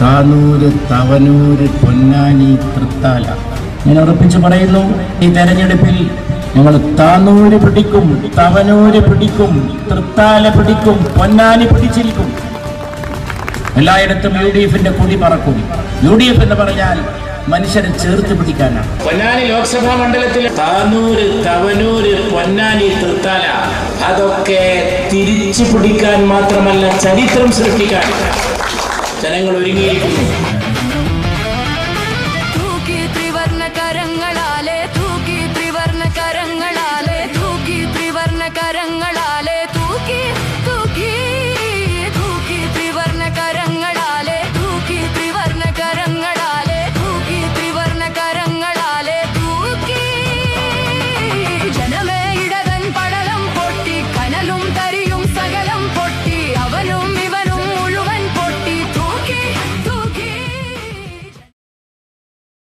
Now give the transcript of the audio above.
താനൂര്, തവനൂര്, പൊന്നാനി, തൃത്താല. ഞാൻ ഉറപ്പിച്ച് പറയുന്നു, ഈ തെരഞ്ഞെടുപ്പിൽ ഞങ്ങൾ താനൂര് പിടിക്കും, തവനൂര് പിടിക്കും, തൃത്താല പിടിക്കും, പൊന്നാനി പിടിച്ചിരിക്കും. എല്ലായിടത്തും UDF-ന്റെ കൊടി പറക്കും. UDF എന്ന് പറഞ്ഞാൽ മനുഷ്യരെ ചേർത്ത് പിടിക്കാനാണ്. പൊന്നാനി ലോക്സഭാ മണ്ഡലത്തിൽ താനൂര്, തവനൂര്, പൊന്നാനി, തൃത്താല അതൊക്കെ തിരിച്ചു പിടിക്കാൻ മാത്രമല്ല ചരിത്രം സൃഷ്ടിക്കാൻ ജനങ്ങൾ ഒരുങ്ങിയിരിക്കുന്നു.